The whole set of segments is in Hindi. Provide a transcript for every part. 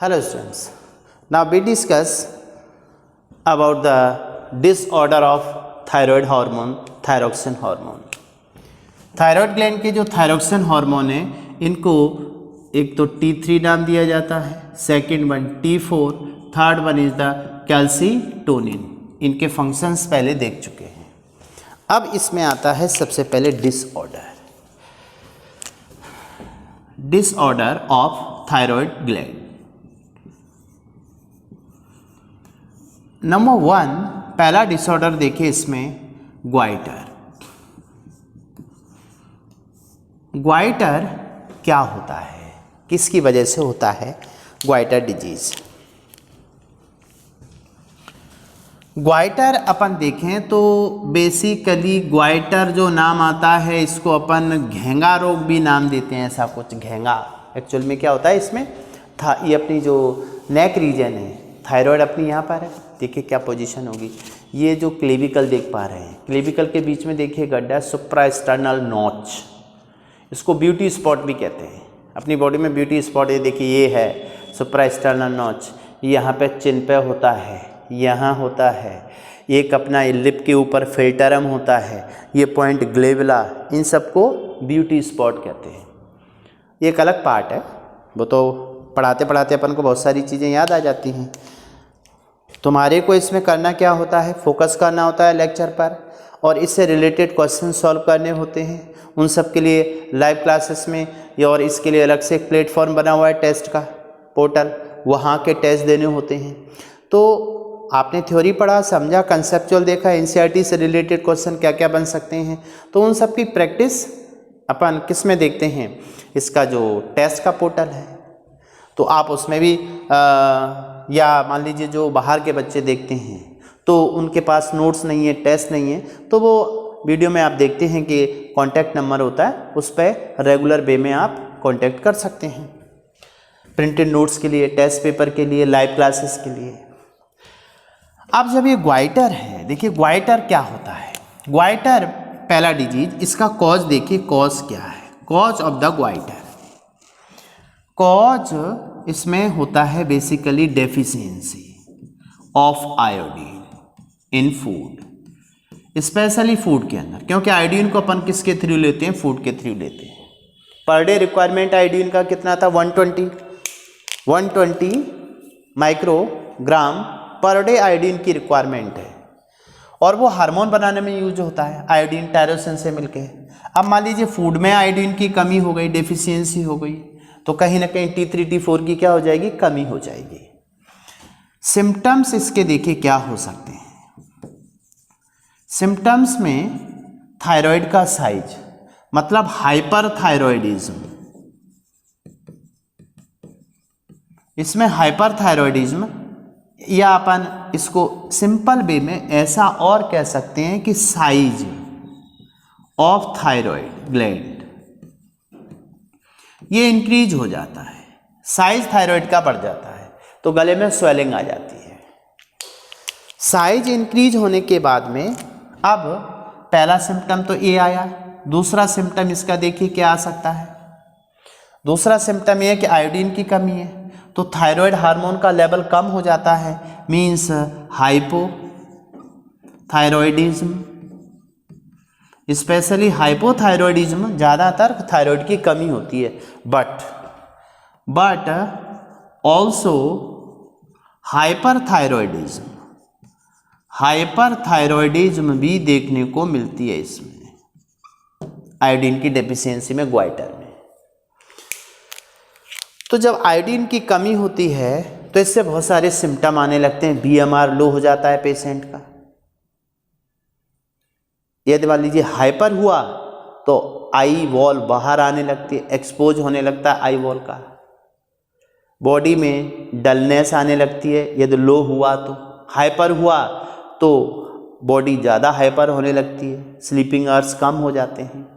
Hello students, now we discuss about the disorder of thyroid hormone, thyroxine hormone. Thyroid gland के जो थायरोक्सिन हार्मोन है इनको एक तो T3 नाम दिया जाता है, second one T4, third one is the calcitonin. इनके फंक्शंस पहले देख चुके हैं. अब इसमें आता है सबसे पहले disorder of thyroid gland. Number 1 पहला डिसऑर्डर देखिए इसमें ग्वाइटर. ग्वाइटर क्या होता है, किसकी वजह से होता है ग्वाइटर डिजीज? ग्वाइटर अपन देखें तो बेसिकली ग्वाइटर जो नाम आता है इसको अपन घेंगा रोग भी नाम देते हैं. ऐसा कुछ घेंगा एक्चुअल में क्या होता है इसमें ये अपनी जो नेक रीजन है, थायराइड अपनी यहाँ पर है. देखिए क्या पोजीशन होगी. ये जो क्लेविकल देख पा रहे हैं, क्लेविकल के बीच में देखिए गड्ढा, सुप्रास्टर्नल नॉच. इसको ब्यूटी स्पॉट भी कहते हैं. अपनी बॉडी में ब्यूटी स्पॉट ये देखिए ये है सुप्रास्टर्नल नॉच. यहाँ पे चिन पे होता है, यहाँ होता है. एक अपना लिप के ऊपर फिल्टरम होता है, ये पॉइंट ग्लेविला. इन सबको ब्यूटी स्पॉट कहते हैं. ये एक अलग पार्ट है, वो तो पढ़ाते पढ़ाते अपन को बहुत सारी चीज़ें याद आ जाती हैं. तुम्हारे को इसमें करना क्या होता है, फोकस करना होता है लेक्चर पर और इससे रिलेटेड क्वेश्चन सॉल्व करने होते हैं. उन सब के लिए लाइव क्लासेस में और इसके लिए अलग से एक प्लेटफॉर्म बना हुआ है टेस्ट का पोर्टल, वहाँ के टेस्ट देने होते हैं. तो आपने थ्योरी पढ़ा, समझा, कंसेप्चुअल देखा, एनसीईआरटी से रिलेटेड क्वेश्चन क्या क्या बन सकते हैं, तो उन सब की प्रैक्टिस अपन किस में देखते हैं, इसका जो टेस्ट का पोर्टल है. तो आप उसमें भी या मान लीजिए जो बाहर के बच्चे देखते हैं तो उनके पास नोट्स नहीं है, टेस्ट नहीं है, तो वो वीडियो में आप देखते हैं कि कॉन्टैक्ट नंबर होता है, उस पर रेगुलर वे में आप कॉन्टैक्ट कर सकते हैं प्रिंटेड नोट्स के लिए, टेस्ट पेपर के लिए, लाइव क्लासेस के लिए. अब जब ये ग्वाइटर है, देखिए ग्वाइटर क्या होता है. ग्वाइटर पहला डिजीज, इसका कॉज देखिए, कॉज क्या है, cause of the goitre. Cause इसमें होता है basically deficiency of iodine in food, specially food के अंदर, क्योंकि आयोडीन को अपन किसके थ्रू लेते हैं, फूड के थ्रू लेते हैं. पर डे रिक्वायरमेंट आयोडीन का कितना था, 120 माइक्रोग्राम पर डे आयोडीन की रिक्वायरमेंट है. और वो हार्मोन बनाने में यूज होता है आयोडीन टायरोसिन से मिलके. अब मान लीजिए फूड में आयोडीन की कमी हो गई, डेफिशिएंसी हो गई, तो कहीं ना कहीं T3 T4 की क्या हो जाएगी, कमी हो जाएगी. सिम्टम्स इसके देखिए क्या हो सकते हैं. सिम्टम्स में थायराइड का साइज, मतलब हाइपरथायरॉयडिज्म. इसमें हाइपरथायरॉयडिज्म, या अपन इसको सिंपल वे में ऐसा और कह सकते हैं कि साइज ऑफ थायराइड ग्लैंड ये इंक्रीज हो जाता है. साइज थायराइड का बढ़ जाता है तो गले में स्वेलिंग आ जाती है. साइज इंक्रीज होने के बाद में अब पहला सिम्टम तो ये आया. दूसरा सिम्टम इसका देखिए क्या आ सकता है. दूसरा सिम्टम ये है कि आयोडीन की कमी है, तो थायराइड हार्मोन का लेवल कम हो जाता है, मीन्स हाइपोथायरॉयडिज्म. स्पेशली हाइपोथायरॉयडिज्म, ज़्यादातर थायराइड की कमी होती है. बट ऑल्सो हाइपरथायरॉयडिज्म, हाइपरथायरॉयडिज्म भी देखने को मिलती है इसमें आयोडीन की डेफिशिएंसी में, ग्वाइटर में. तो जब आयोडीन की कमी होती है तो इससे बहुत सारे सिम्टम आने लगते हैं. BMR लो हो जाता है पेशेंट का. यदि मान लीजिए हाइपर हुआ तो आई वॉल बाहर आने लगती है, एक्सपोज होने लगता है आई वॉल का. बॉडी में डलनेस आने लगती है यदि लो हुआ तो. हाइपर हुआ तो बॉडी ज़्यादा हाइपर होने लगती है, स्लीपिंग आवर्स कम हो जाते हैं.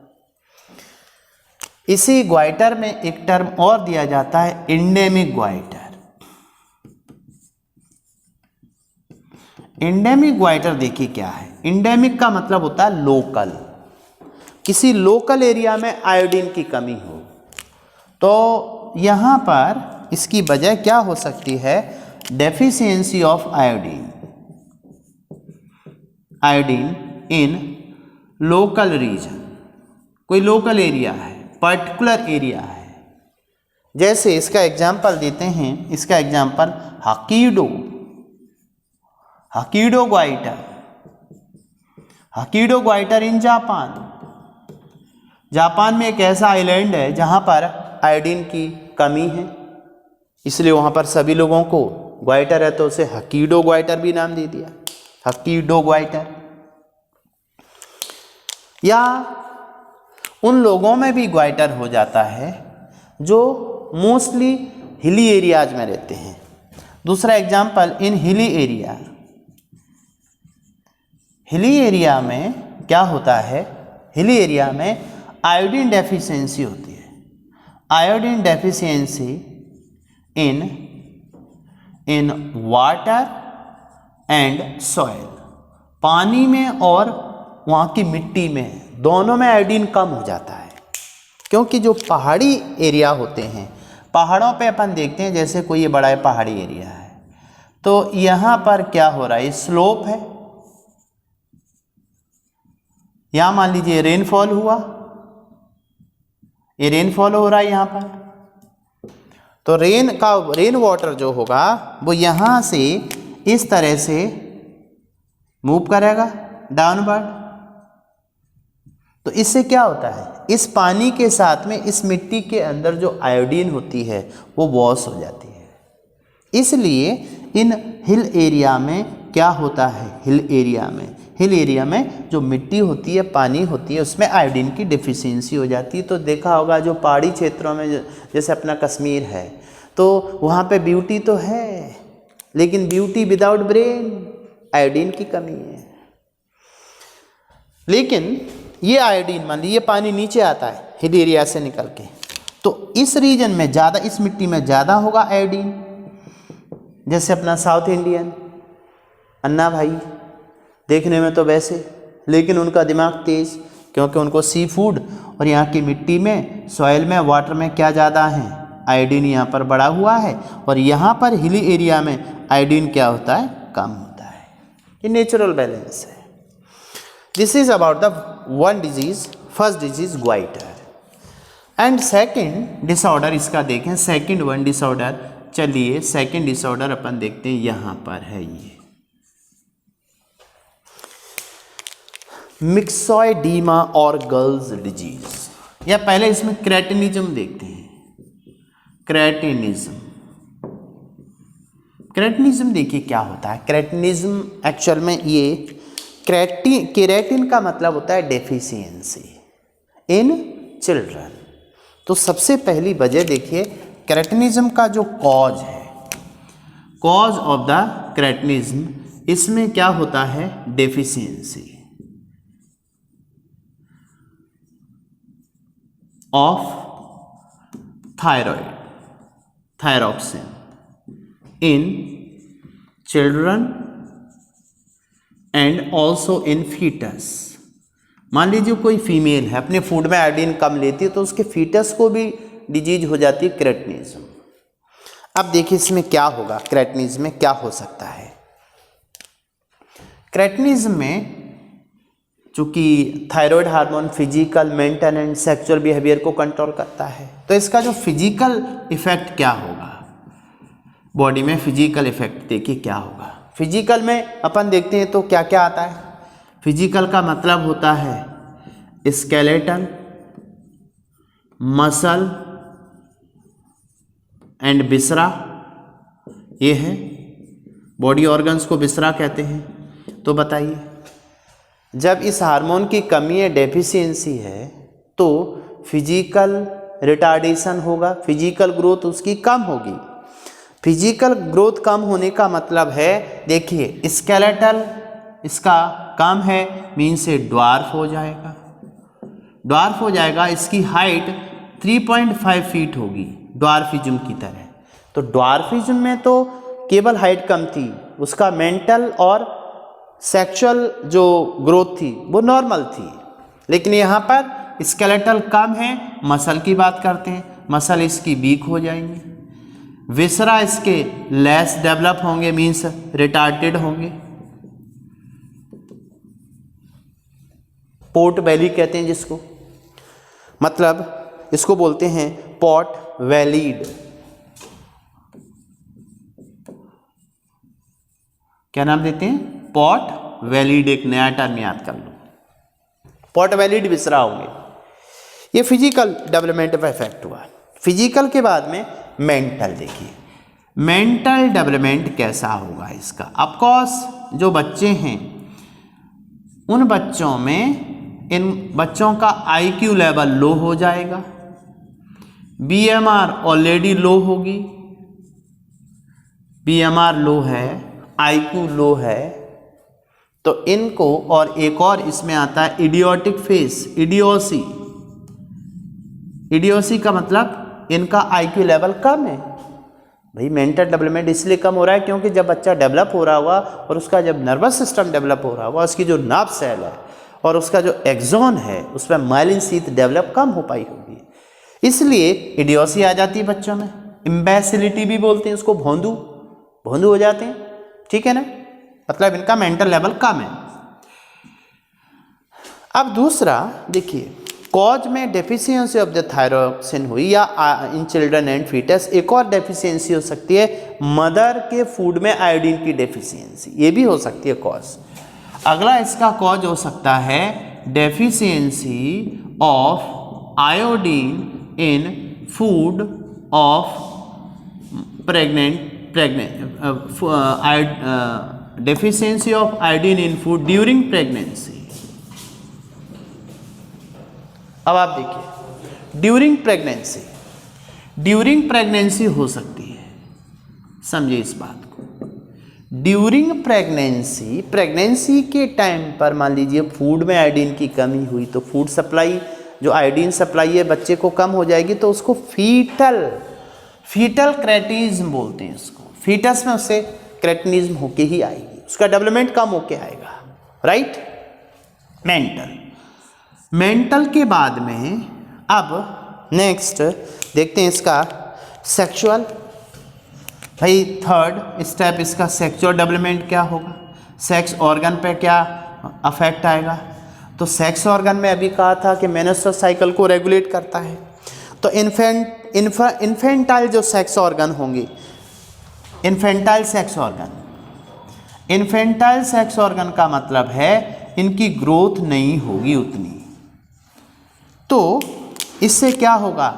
इसी ग्वाइटर में एक टर्म और दिया जाता है, एंडेमिक ग्वाइटर. एंडेमिक ग्वाइटर देखिए क्या है. एंडेमिक का मतलब होता है लोकल, किसी लोकल एरिया में आयोडीन की कमी हो. तो यहाँ पर इसकी वजह क्या हो सकती है? Deficiency of iodine, iodine in local region, कोई लोकल एरिया है, पर्टिकुलर एरिया है। जैसे इसका एग्जाम्पल देते हैं, इसका example Hokkaido, Hokkaido goitre, Hokkaido goitre in Japan. Japan में एक ऐसा आइलैंड है जहाँ पर आयोडीन की कमी है, इसलिए वहाँ पर सभी लोगों को ग्वाइटर है तो उसे हकीडो ग्वाइटर भी नाम दे दिया, हकीडो ग्वाइटर। या उन लोगों में भी ग्वाइटर हो जाता है जो मोस्टली हिली एरियाज में रहते हैं। दूसरा एग्जाम्पल, इन हिली एरिया, हिली एरिया में क्या होता है? हिली एरिया में आयोडीन डेफिशिएंसी होती है, iodine deficiency in water and soil, पानी में और वहाँ की मिट्टी में, दोनों में आयोडीन कम हो जाता है। क्योंकि जो पहाड़ी एरिया होते हैं, पहाड़ों पे अपन देखते हैं, जैसे कोई ये बड़ा पहाड़ी एरिया है तो यहाँ पर क्या हो रहा है? स्लोप है, यहाँ मान लीजिए रेनफॉल हुआ, ये रेनफॉल हो रहा है यहाँ पर, तो रेन वाटर जो होगा वो यहाँ से इस तरह से मूव करेगा डाउनवर्ड। तो इससे क्या होता है? इस पानी के साथ में इस मिट्टी के अंदर जो आयोडीन होती है वो वॉश हो जाती है। इसलिए इन हिल एरिया में क्या होता है? हिल एरिया में जो मिट्टी होती है, पानी होती है, उसमें आयोडीन की डिफिशियंसी हो जाती है। तो देखा होगा जो पहाड़ी क्षेत्रों में, जैसे अपना कश्मीर है, तो वहाँ पे ब्यूटी तो है, लेकिन ब्यूटी विदाउट ब्रेन, आयोडीन की कमी है। लेकिन ये आयोडीन, मान लीजिए पानी नीचे आता है हिल एरिया से निकल के, तो इस रीजन में ज़्यादा, इस मिट्टी में ज़्यादा होगा आयोडीन। जैसे अपना साउथ इंडियन अन्ना भाई, देखने में तो वैसे, लेकिन उनका दिमाग तेज, क्योंकि उनको सी फूड और यहाँ की मिट्टी में, सॉइल में, वाटर में क्या ज़्यादा है? आयोडीन यहाँ पर बढ़ा हुआ है, और यहाँ पर हिली एरिया में आयोडीन क्या होता है? कम होता है। ये नेचुरल बैलेंस है। This is about the one disease, first disease goitre. And second disorder इसका देखें, सेकेंड वन डिसऑर्डर। चलिए सेकेंड डिसऑर्डर अपन देखते हैं, यहाँ पर है ये मिक्सॉइडीमा और गर्ल्स डिजीज, या पहले इसमें क्रेटिनिज्म देखते हैं। क्रेटिनिज्म, क्रेटिनिज्म देखिए क्या होता है। क्रेटिनिज्म एक्चुअल में ये केराटिन का मतलब होता है डेफिशिएंसी इन चिल्ड्रन। तो सबसे पहली वजह देखिए, क्रेटिनिज्म का जो कॉज है, कॉज ऑफ द क्रेटिनिज्म, इसमें क्या होता है? Deficiency of thyroxine in children and also in foetus. मान लीजिए कोई फीमेल है, अपने फूड में आयोडीन कम लेती है, तो उसके फीटस को भी डिजीज हो जाती है क्रेटिनिज्म। अब देखिए इसमें क्या होगा, क्रेटिनिज्म में क्या हो सकता है। क्रेटिनिज्म में चूँकि thyroid hormone physical, mental and sexual behaviour को कंट्रोल करता है, तो इसका जो फिजिकल इफेक्ट क्या होगा, बॉडी में फिजिकल इफेक्ट देखिए क्या होगा। फिजिकल में अपन देखते हैं तो क्या क्या आता है। फिजिकल का मतलब होता है स्केलेटन, मसल एंड बिसरा, ये है बॉडी ऑर्गन्स को बिसरा कहते हैं। तो बताइए, जब इस हार्मोन की कमी है, डेफिशिएंसी है, तो फिजिकल रिटार्डेशन होगा, फिजिकल ग्रोथ उसकी कम होगी। फिजिकल ग्रोथ कम होने का मतलब है, देखिए स्केलेटल इसका कम है, मीन से ड्वार्फ हो जाएगा, ड्वार्फ हो जाएगा। इसकी हाइट 3.5 फीट होगी ड्वार्फिज्म की तरह। तो ड्वार्फिज्म में तो केवल हाइट कम थी, उसका मेंटल और सेक्सुअल जो ग्रोथ थी वो नॉर्मल थी, लेकिन यहाँ पर स्केलेटल कम है। मसल की बात करते हैं, मसल इसकी वीक हो जाएंगी। विसरा इसके लेस डेवलप होंगे, मीन्स रिटार्टेड होंगे। पोर्ट वैली कहते हैं जिसको, मतलब इसको बोलते हैं पॉट वैलिड। क्या नाम देते हैं? Pot valid. एक नया टर्म याद कर लो, पॉट वैलिड विसरा होंगे। ये फिजिकल डेवलपमेंट पर इफेक्ट हुआ। फिजिकल के बाद में मेंटल देखिए, मेंटल डेवलपमेंट कैसा होगा इसका। ऑफकोर्स जो बच्चे हैं उन बच्चों में, इन बच्चों का आईक्यू लेवल लो हो जाएगा, बीएमआर ऑलरेडी लो होगी, बीएमआर लो है, आईक्यू लो है, तो इनको, और एक और इसमें आता है इडियोटिक फेस, इडियोसी। इडियोसी का मतलब इनका आईक्यू लेवल कम है। भाई मेंटल डेवलपमेंट इसलिए कम हो रहा है क्योंकि जब बच्चा डेवलप हो रहा होगा और उसका जब नर्वस सिस्टम डेवलप हो रहा होगा, उसकी जो नर्व सेल है और उसका जो एक्सोन है उसमें माइलिन शीथ डेवलप कम हो पाई होगी, इसलिए इडियोसी आ जाती है बच्चों में। इम्बेसिलिटी भी बोलते हैं उसको, भोंदू, भोंदू हो जाते हैं, ठीक है ना, मतलब इनका मेंटल लेवल कम है। अब दूसरा देखिए, कॉज में डेफिशिएंसी ऑफ द थायरोक्सिन हुई या इन चिल्ड्रन एंड फीटस, एक और डेफिशिएंसी हो सकती है मदर के फूड में आयोडीन की डेफिशिएंसी, ये भी हो सकती है कॉज। अगला इसका कॉज हो सकता है deficiency of iodine in food of deficiency of iodine in food during pregnancy. अब आप देखिए, ड्यूरिंग प्रेगनेंसी हो सकती है, समझिए इस बात को। ड्यूरिंग प्रेगनेंसी के टाइम पर मान लीजिए फूड में आयोडीन की कमी हुई तो फूड सप्लाई, जो आयोडीन सप्लाई है बच्चे को कम हो जाएगी, तो उसको फीटल क्रेटिनिज्म बोलते हैं इसको। फीटस में उससे क्रेटिनिज्म होके ही आएगी, उसका डेवलपमेंट कम होके आएगा, राइट। मेंटल के बाद में अब नेक्स्ट देखते हैं इसका सेक्सुअल। भाई थर्ड स्टेप इसका सेक्सुअल डेवलपमेंट क्या होगा, सेक्स ऑर्गन पे क्या अफेक्ट आएगा। तो सेक्स ऑर्गन में अभी कहा था कि मेंस्ट्रुअल साइकिल को रेगुलेट करता है, तो इन्फेंटाइल जो सेक्स ऑर्गन होंगे, इन्फेंटाइल सेक्स ऑर्गन का मतलब है इनकी ग्रोथ नहीं होगी उतनी, तो इससे क्या होगा,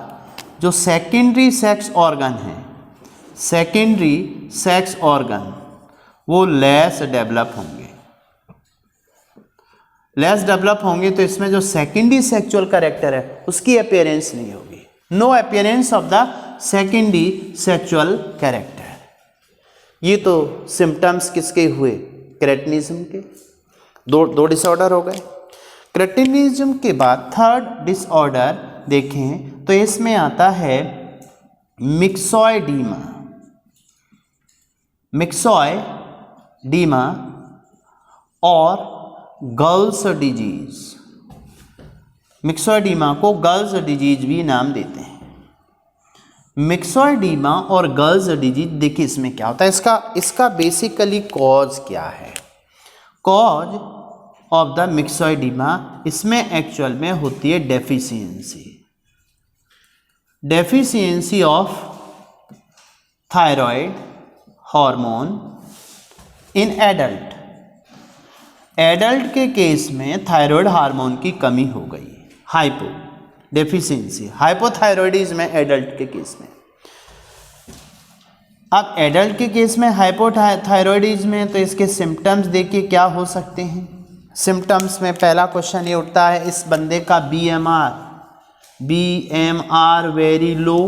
जो सेकेंडरी सेक्स ऑर्गन वो लेस डेवलप होंगे, तो इसमें जो सेकेंडरी सेक्सुअल कैरेक्टर है उसकी अपीयरेंस नहीं होगी, no appearance of the secondary sexual character. ये तो सिम्टम्स किसके हुए, क्रेटिनिज्म के। दो डिसऑर्डर हो गए। क्रेटिनिज्म के बाद थर्ड डिसऑर्डर देखें तो इसमें आता है मिक्सॉइडीमा और गर्ल्स डिजीज। मिक्सॉइडीमा को गर्ल्स डिजीज भी नाम देते हैं। मिक्सॉइडीमा और गर्ल्स डिजीज, देखिए इसमें क्या होता है, इसका बेसिकली कॉज क्या है। कॉज ऑफ द मिक्सॉइडीमा, इसमें एक्चुअल में होती है deficiency of thyroid hormone in adult के केस में थायराइड हार्मोन की कमी हो गई, हाइपोथायरॉयडिज्म है एडल्ट के केस में। अब एडल्ट के केस में हाइपोथायरॉयडिज्म है तो इसके सिम्टम्स देखिए क्या हो सकते हैं। सिम्टम्स में पहला क्वेश्चन ये उठता है, इस बंदे का बीएमआर वेरी लो,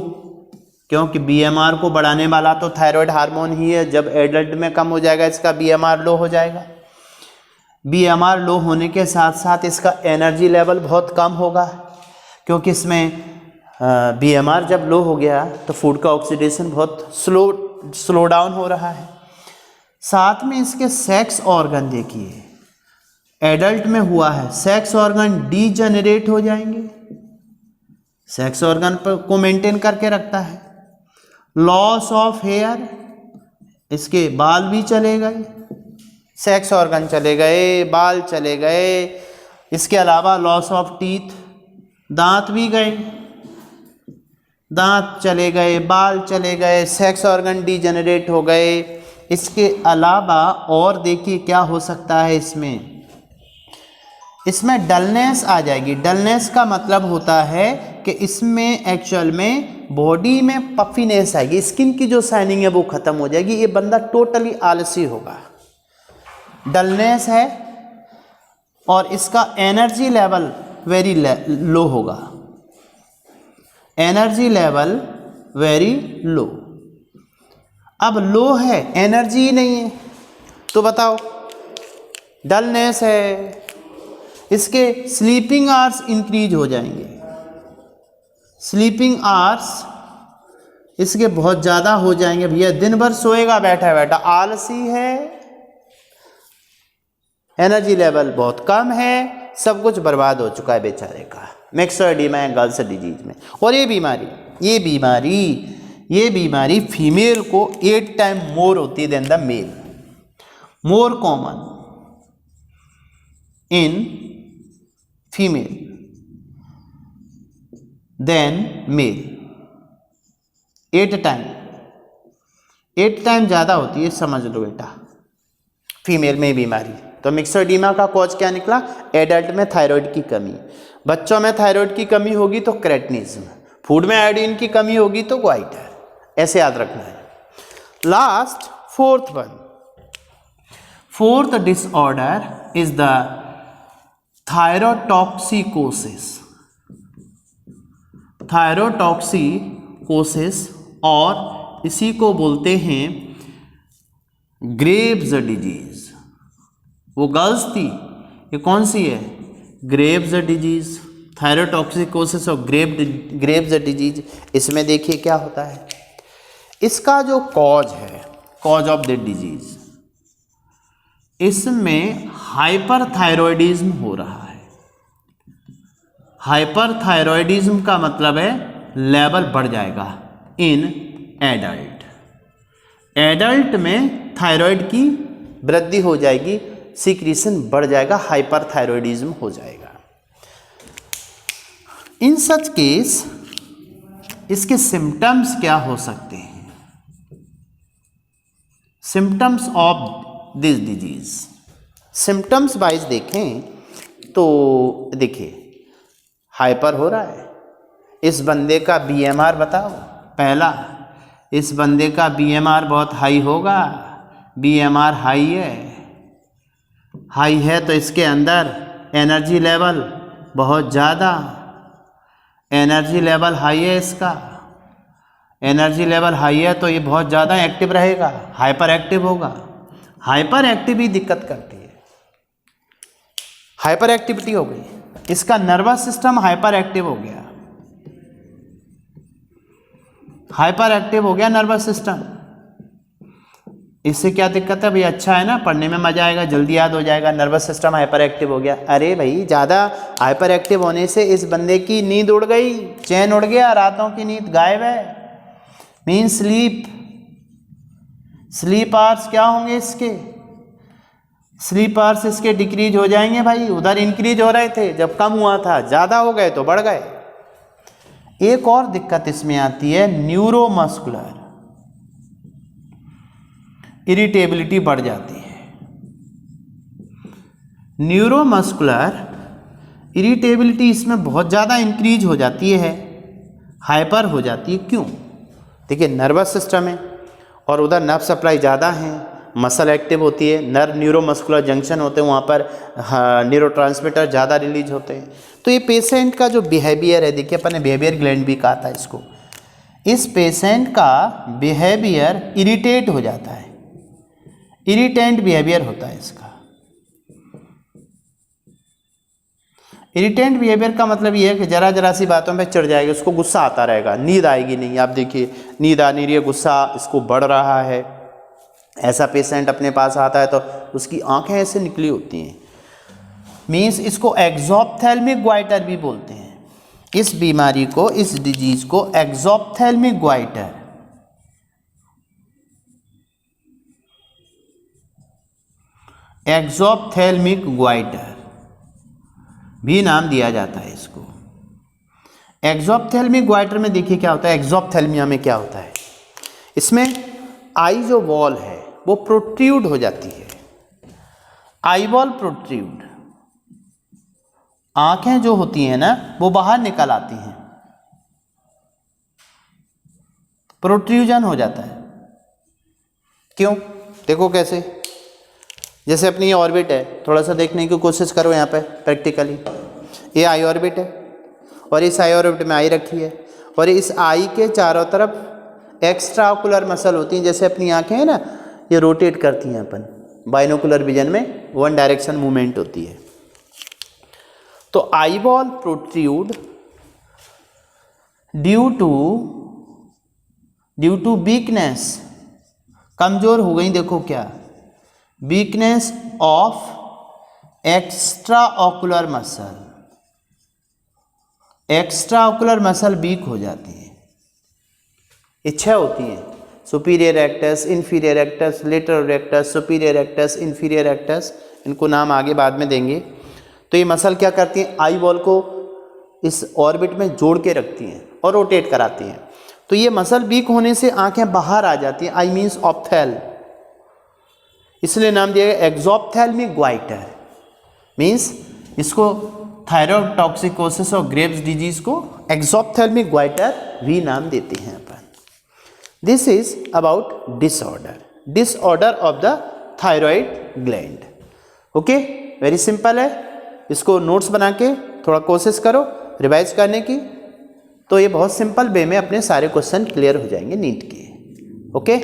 क्योंकि बीएमआर को बढ़ाने वाला तो थायराइड हार्मोन ही है। जब एडल्ट में कम हो जाएगा इसका बीएमआर लो हो जाएगा। बीएमआर लो होने के साथ साथ इसका एनर्जी लेवल बहुत कम होगा, क्योंकि इसमें बीएमआर जब लो हो गया तो फूड का ऑक्सीडेशन बहुत स्लो डाउन हो रहा है। साथ में इसके सेक्स ऑर्गन देखिए, एडल्ट में हुआ है, सेक्स ऑर्गन डीजेनरेट हो जाएंगे। सेक्स ऑर्गन को मेंटेन करके रखता है, लॉस ऑफ हेयर, इसके बाल भी चले गए, सेक्स ऑर्गन चले गए, बाल चले गए। इसके अलावा लॉस ऑफ टीथ, दांत भी गए, दांत चले गए, बाल चले गए, सेक्स ऑर्गन डीजेनरेट हो गए। इसके अलावा और देखिए क्या हो सकता है इसमें डलनेस आ जाएगी। डलनेस का मतलब होता है कि इसमें एक्चुअल में बॉडी में पफीनेस आएगी, स्किन की जो शाइनिंग है वो खत्म हो जाएगी, ये बंदा टोटली आलसी होगा। डलनेस है और इसका एनर्जी लेवल वेरी लो होगा, एनर्जी लेवल वेरी लो। अब लो है, एनर्जी नहीं है, तो बताओ डलनेस है। इसके स्लीपिंग आवर्स इंक्रीज हो जाएंगे, स्लीपिंग आवर्स इसके बहुत ज़्यादा हो जाएंगे। भैया दिन भर सोएगा बैठा बैठा, आलसी है, एनर्जी लेवल बहुत कम है, सब कुछ बर्बाद हो चुका है बेचारे का। मिक्सोइडिमा है गर्ल्स डिजीज में। और ये बीमारी फीमेल को 8 टाइम मोर होती है than the male, more common in female than male, 8 time ज़्यादा होती है, समझ लो बेटा फीमेल में बीमारी। तो मिक्सोइडिमा का कॉज क्या निकला? एडल्ट में थायराइड की कमी, बच्चों में थायराइड की कमी होगी तो क्रेटिनिज्म, फूड में आयोडीन की कमी होगी तो ग्वाइटर, ऐसे याद रखना है। Last fourth disorder is the thyrotoxicosis और इसी को बोलते हैं ग्रेव्स डिजीज। वो गर्ल्स थी, ये कौन सी है? ग्रेव्स डिजीज, थायरोटॉक्सिकोसिस और ग्रेव्स डिजीज। इसमें देखिए क्या होता है, इसका जो कॉज है, कॉज ऑफ द डिजीज, इसमें हाइपरथायरॉयडिज्म हो रहा है। हाइपरथायरॉयडिज्म का मतलब है लेवल बढ़ जाएगा इन एडल्ट में थायराइड की वृद्धि हो जाएगी, सीक्रेशन बढ़ जाएगा, हाइपरथायरॉयडिज्म हो जाएगा। इन सच केस इसके सिम्टम्स क्या हो सकते हैं? Symptoms of this disease, symptoms wise देखें तो देखिए हाइपर हो रहा है, इस बंदे का BMR बताओ। पहला, इस बंदे का BMR बहुत हाई होगा, BMR हाई है तो इसके अंदर एनर्जी लेवल बहुत ज़्यादा, एनर्जी लेवल हाई है, इसका एनर्जी लेवल हाई है तो ये बहुत ज़्यादा एक्टिव रहेगा, हाइपर एक्टिव होगा। हाइपर एक्टिव ही दिक्कत करती है, हाइपर एक्टिविटी हो गई, इसका नर्वस सिस्टम हाइपर एक्टिव हो गया, हाइपर एक्टिव हो गया नर्वस सिस्टम। इससे क्या दिक्कत है भाई? अच्छा है ना, पढ़ने में मजा आएगा, जल्दी याद हो जाएगा। नर्वस सिस्टम हाइपर एक्टिव हो गया, अरे भाई ज़्यादा हाइपर एक्टिव होने से इस बंदे की नींद उड़ गई, चैन उड़ गया, रातों की नींद गायब है, मीन स्लीप आवर्स क्या होंगे इसके? स्लीप आवर्स इसके डिक्रीज हो जाएंगे भाई, उधर इंक्रीज हो रहे थे, जब कम हुआ था ज़्यादा हो गए तो बढ़ गए। एक और दिक्कत इसमें आती है, न्यूरोमस्कुलर इरिटेबिलिटी बढ़ जाती है। न्यूरोमस्कुलर इरिटेबिलिटी इसमें बहुत ज़्यादा इंक्रीज हो जाती है, हाइपर हो जाती है। क्यों? देखिए नर्वस सिस्टम है और उधर नर्व सप्लाई ज़्यादा है, मसल एक्टिव होती है, नर्व न्यूरोमस्कुलर जंक्शन होते हैं, वहाँ पर न्यूरोट्रांसमीटर ज़्यादा रिलीज होते हैं। तो ये पेशेंट का जो बिहेवियर है, देखिए अपन ने बिहेवियर ग्लैंड भी कहा था इसको, इस पेशेंट का बिहेवियर इरिटेट हो जाता है, इरिटेंट बिहेवियर होता है इसका। इरिटेंट बिहेवियर का मतलब ये है कि जरा सी बातों पे चिढ़ जाएगा, उसको गुस्सा आता रहेगा, नींद आएगी नहीं। आप देखिए नींद आ नहीं रही है, गुस्सा इसको बढ़ रहा है। ऐसा पेशेंट अपने पास आता है तो उसकी आंखें ऐसे निकली होती हैं, मीन्स इसको एक्सोप्थेल्मिक ग्वाइटर भी बोलते हैं। इस बीमारी को, इस डिजीज को एक्सोप्थेल्मिक ग्वाइटर, एक्सोप्थेल्मिक ग्वाइटर भी नाम दिया जाता है इसको। एक्सोप्थेल्मिक ग्वाइटर में देखिए क्या होता है, एक्सोप्थेल्मिया में क्या होता है, इसमें आई जो वॉल है वो प्रोट्रूड हो जाती है। आई वॉल प्रोट्रूड, आंखें जो होती हैं ना वो बाहर निकल आती हैं, प्रोट्रूजन हो जाता है। क्यों? देखो कैसे, जैसे अपनी ये ऑर्बिट है, थोड़ा सा देखने की कोशिश करो यहाँ पे प्रैक्टिकली। ये आई ऑर्बिट है और इस आई ऑर्बिट में आई रखी है और इस आई के चारों तरफ एक्स्ट्रा ऑकुलर मसल होती हैं, जैसे अपनी आंखें हैं ना ये रोटेट करती हैं अपन, बाइनोकुलर विजन में वन डायरेक्शन मूवमेंट होती है। तो eye ball protrude due to weakness, कमजोर हो गई, देखो क्या, weakness of extra ocular muscle, extra ocular muscle weak हो जाती है, इच्छा होती है, superior rectus, inferior rectus, lateral rectus, superior rectus, inferior rectus, इनको नाम आगे बाद में देंगे। तो ये मसल क्या करती हैं, आई बॉल को इस ऑर्बिट में जोड़ के रखती हैं और रोटेट कराती हैं। तो ये मसल वीक होने से आंखें बाहर आ जाती हैं, आई मीन्स ऑप्थेल, इसलिए नाम दिया गया एक्सोप्थेल्मिक ग्वाइटर। मीन्स इसको थायराइड टॉक्सिकोसिस और ग्रेव्स डिजीज को एक्सोप्थेल्मिक ग्वाइटर भी नाम देते हैं अपन। This is about disorder of the thyroid gland. Okay, very simple है, इसको नोट्स बना के थोड़ा कोशिश करो रिवाइज करने की, तो ये बहुत सिंपल वे में अपने सारे क्वेश्चन क्लियर हो जाएंगे नीट के। ओके।